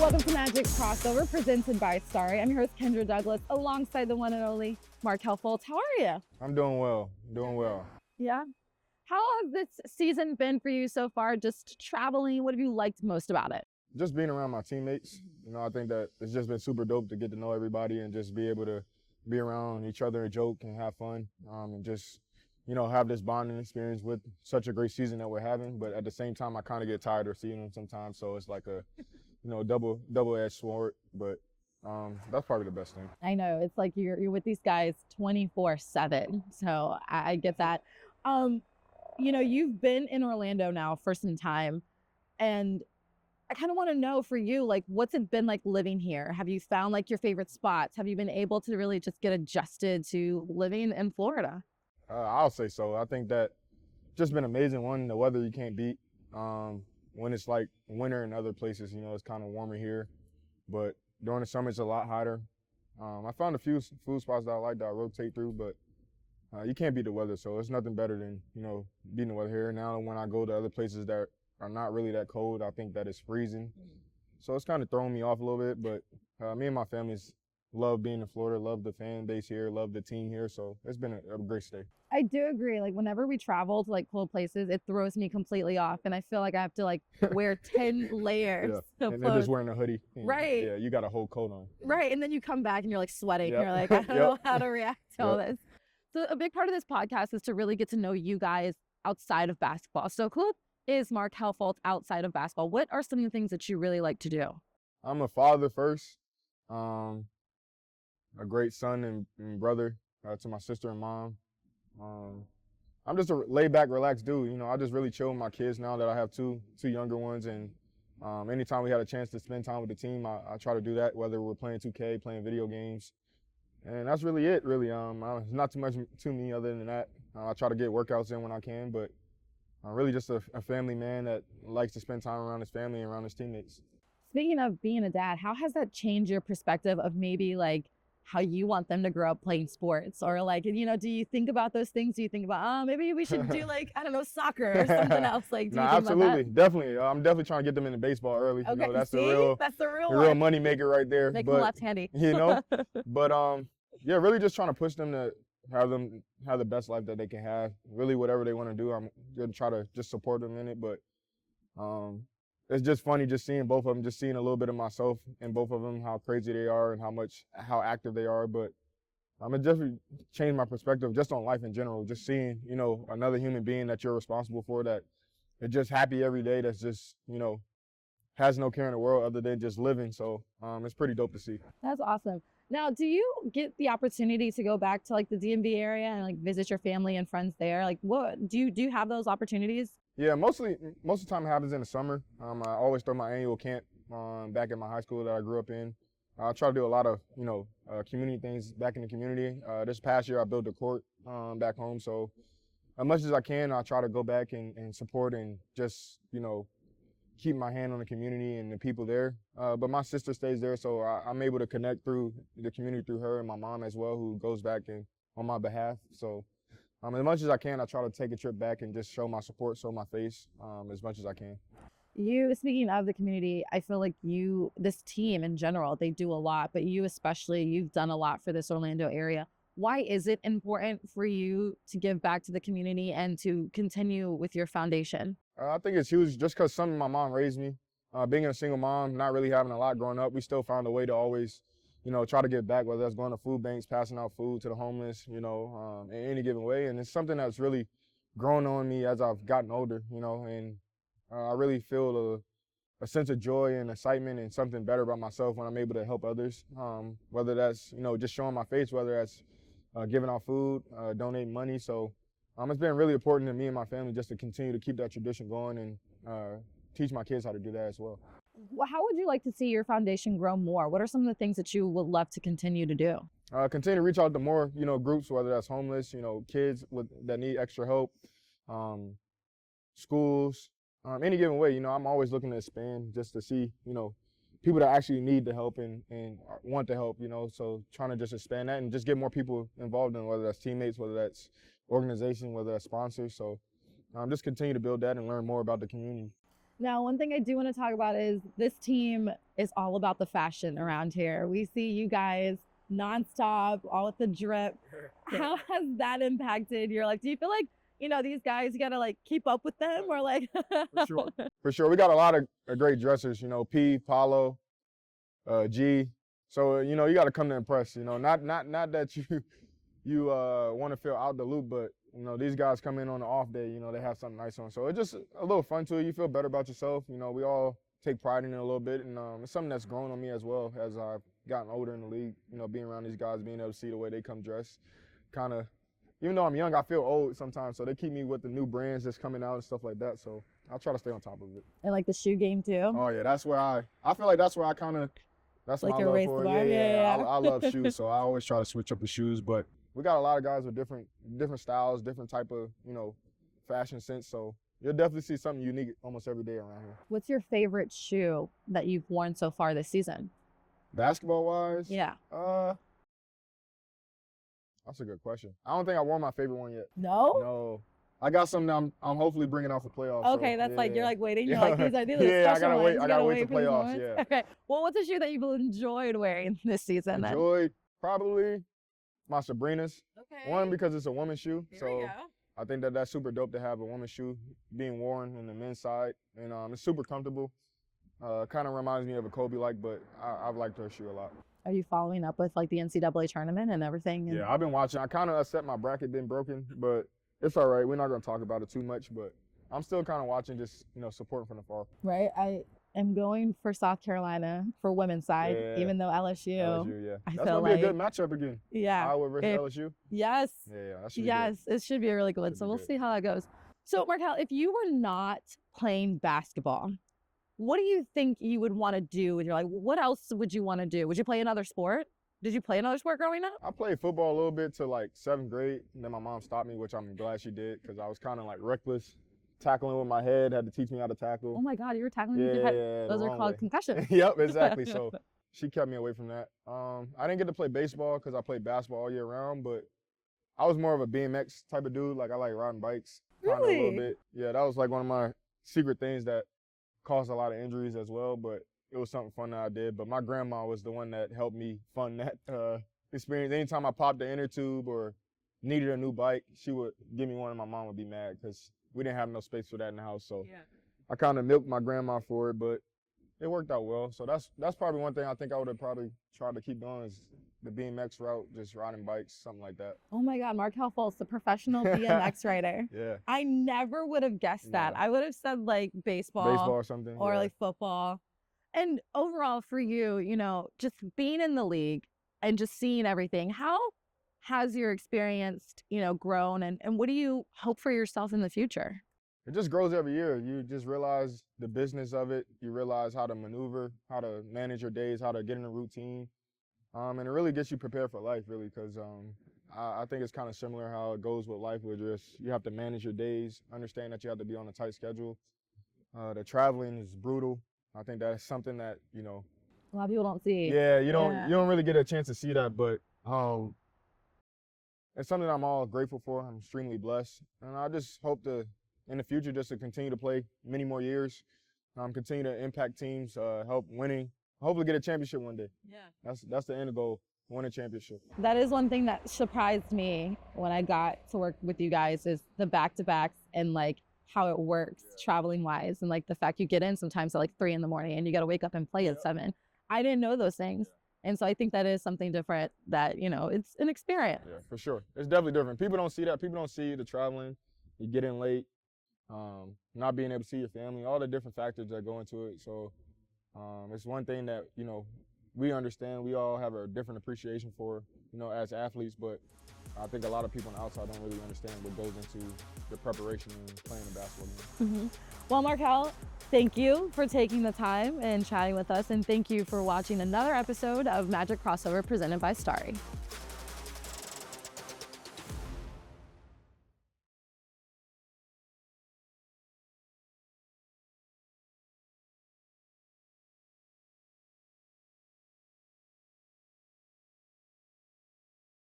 Welcome to Magic Crossover, presented by Starry. I'm your host, Kendra Douglas, alongside the one and only Markelle Fultz. How are you? I'm doing well, doing well. Yeah. How has this season been for you so far, just traveling? What have you liked most about it? Just being around my teammates, I think that it's just been super dope to get to know everybody and just be able to be around each other and joke and have fun, and just, have this bonding experience with such a great season that we're having. But at the same time, I kind of get tired of seeing them sometimes, so it's like a, double-edged sword. But that's probably the best thing. I know, it's like you're with these guys 24/7, so I get that. You've been in Orlando now for some time, and I kind of want to know for you, like, what's it been like living here? Have you found like your favorite spots? Have you been able to really just get adjusted to living in Florida? I'll say so. I think that just been amazing. One, the weather you can't beat. When it's like winter in other places, it's kind of warmer here, but during the summer it's a lot hotter. I found a few food spots that I like that I rotate through, but you can't beat the weather, so it's nothing better than, beating the weather here. Now when I go to other places that are not really that cold, I think that it's freezing. So it's kind of throwing me off a little bit, but me and my families love being in Florida, love the fan base here, love the team here, so it's been a great stay. I do agree. Like, whenever we travel to like cold places, it throws me completely off, and I feel like I have to like wear 10 layers. Yeah. Of And they're clothes. just wearing a hoodie. Right. Yeah, you got a whole coat on. Right, and then you come back and you're like sweating. Yep. You're like, I don't know how to react to all Yep. this. So a big part of this podcast is to really get to know you guys outside of basketball. So who is Markelle Fultz outside of basketball? What are some of the things that you really like to do? I'm a father first, a great son and brother to my sister and mom. I'm just a laid-back, relaxed dude. I just really chill with my kids now that I have two younger ones. And anytime we had a chance to spend time with the team, I try to do that, whether we're playing 2K, playing video games. And that's really it, really. It's not too much to me other than that. I try to get workouts in when I can, but I'm really just a family man that likes to spend time around his family and around his teammates. Speaking of being a dad, how has that changed your perspective of maybe like how you want them to grow up playing sports? Or like, do you think about those things? Do you think about, maybe we should do like, I don't know, soccer or something else? Like, do you think absolutely, about that? Definitely. I'm definitely trying to get them into baseball early. Okay, That's see? That's the real real one. money maker right there. Make them left-handy. But yeah, really just trying to push them to have the best life that they can have. Really, whatever they want to do, I'm gonna try to just support them in it. But it's just funny just seeing both of them, just seeing a little bit of myself in both of them, how crazy they are and how active they are. But it definitely changed my perspective just on life in general. Just seeing, another human being that you're responsible for, that is just happy every day, that's just, has no care in the world other than just living. So it's pretty dope to see. That's awesome. Now, do you get the opportunity to go back to like the DMV area and like visit your family and friends there? Like, what do you have those opportunities? Yeah, most of the time it happens in the summer. I always throw my annual camp back at my high school that I grew up in. I try to do a lot of community things back in the community. This past year I built a court back home, so as much as I can, I try to go back and support and just keep my hand on the community and the people there. But my sister stays there, so I'm able to connect through the community through her and my mom as well, who goes back on my behalf. So as much as I can, I try to take a trip back and just show my support, show my face as much as I can. Speaking of the community, I feel like this team in general, they do a lot, but you especially, you've done a lot for this Orlando area. Why is it important for you to give back to the community and to continue with your foundation? I think it's huge just because my mom raised me. Being a single mom, not really having a lot growing up, we still found a way to always, try to give back, whether that's going to food banks, passing out food to the homeless, in any given way. And it's something that's really grown on me as I've gotten older, and I really feel a sense of joy and excitement and something better about myself when I'm able to help others, whether that's, just showing my face, whether that's giving out food, donating money. So it's been really important to me and my family just to continue to keep that tradition going and teach my kids how to do that as well. Well, how would you like to see your foundation grow more? What are some of the things that you would love to continue to do? Continue to reach out to more, groups, whether that's homeless, kids that need extra help, schools, any given way. I'm always looking to expand just to see, people that actually need the help and want to help, so trying to just expand that and just get more people involved in, whether that's teammates, whether that's organization, whether that's sponsors. So just continue to build that and learn more about the community. Now, one thing I do want to talk about is this team is all about the fashion around here. We see you guys nonstop, all with the drip. How has that impacted your life? Do you feel like, these guys, you got to like keep up with them or like? For sure. For sure. We got a lot of great dressers, P, Paulo, G. So, you got to come to impress, not that you want to feel out the loop, but these guys come in on the off day, they have something nice on. So it's just a little fun to it. You feel better about yourself. We all take pride in it a little bit, and it's something that's grown on me as well as I've gotten older in the league. Being around these guys, being able to see the way they come dressed, kind of. Even though I'm young, I feel old sometimes. So they keep me with the new brands that's coming out and stuff like that. So I'll try to stay on top of it. And like the shoe game too. Oh yeah, that's where I feel like that's where I kind of. That's like my your love race for bar. it. Yeah. I love shoes, so I always try to switch up the shoes. But we got a lot of guys with different styles, different type of fashion sense. So you'll definitely see something unique almost every day around here. What's your favorite shoe that you've worn so far this season? Basketball wise? Yeah. That's a good question. I don't think I wore my favorite one yet. No? No. I got something I'm hopefully bringing off the playoffs. Okay, so, that's yeah, like you're like waiting. You're like these are yeah, special ones. I gotta wait to for these playoffs. ones. Yeah. Okay. Well, what's a shoe that you've enjoyed wearing this season? Then? Enjoyed probably my Sabrinas. Okay. One, because it's a woman's shoe. Here we go. I think that's super dope to have a woman's shoe being worn in the men's side, and it's super comfortable. Kind of reminds me of a Kobe but I've liked her shoe a lot. Are you following up with like the NCAA tournament and everything? Yeah, I've been watching. I kind of upset my bracket been broken, but it's all right. We're not going to talk about it too much, but I'm still kind of watching, just supporting from afar. Right. I am going for South Carolina for women's side, even though LSU. Yeah. I That's feel going to be like a good matchup again. Yeah. Iowa versus LSU. Yes. Yeah, that should be yes, it should be a really good one. So we'll see how that goes. So Markelle, if you were not playing basketball, what do you think you would want to do with your life? What else would you want to do? Would you play another sport? Did you play another sport growing up? I played football a little bit to like 7th grade, and then my mom stopped me, which I'm glad she did, because I was kind of like reckless, tackling with my head, had to teach me how to tackle. Oh my God, you were tackling with your head. Yeah, those are called concussions. Yep, exactly. So she kept me away from that. I didn't get to play baseball because I played basketball all year round, but I was more of a BMX type of dude. Like I like riding bikes. Really? A little bit. Yeah, that was like one of my secret things that caused a lot of injuries as well, but it was something fun that I did. But my grandma was the one that helped me fund that experience. Anytime I popped the inner tube or needed a new bike, she would give me one, and my mom would be mad because we didn't have no space for that in the house. So I kind of milked my grandma for it, but it worked out well. So that's probably one thing I think I would have probably tried to keep going is the BMX route, just riding bikes, something like that. Oh my God, Markelle Fultz, the professional BMX rider. Yeah. I never would have guessed that. I would have said like baseball or something. Or like football. And overall for you, just being in the league and just seeing everything, how has your experience, grown and what do you hope for yourself in the future? It just grows every year. You just realize the business of it. You realize how to maneuver, how to manage your days, how to get in a routine. And it really gets you prepared for life, really, because I think it's kind of similar how it goes with life, where you have to manage your days, understand that you have to be on a tight schedule. The traveling is brutal. I think that's something that, a lot of people don't see. Yeah, you don't really get a chance to see that, but it's something I'm all grateful for. I'm extremely blessed. And I just hope in the future, just to continue to play many more years, continue to impact teams, help winning, hopefully get a championship one day. Yeah. That's the end goal, win a championship. That is one thing that surprised me when I got to work with you guys is the back-to-backs and like how it works traveling wise, and like the fact you get in sometimes at like 3 a.m. and you got to wake up and play at 7. I didn't know those things. And so I think that is something different that, it's an experience. Yeah, for sure. It's definitely different. People don't see that. People don't see the traveling, you get in late, not being able to see your family, all the different factors that go into it. So it's one thing that, we understand. We all have a different appreciation for, as athletes, but I think a lot of people on the outside don't really understand what goes into the preparation and playing a basketball game. Mm-hmm. Well, Markelle, thank you for taking the time and chatting with us, and thank you for watching another episode of Magic Crossover presented by Starry.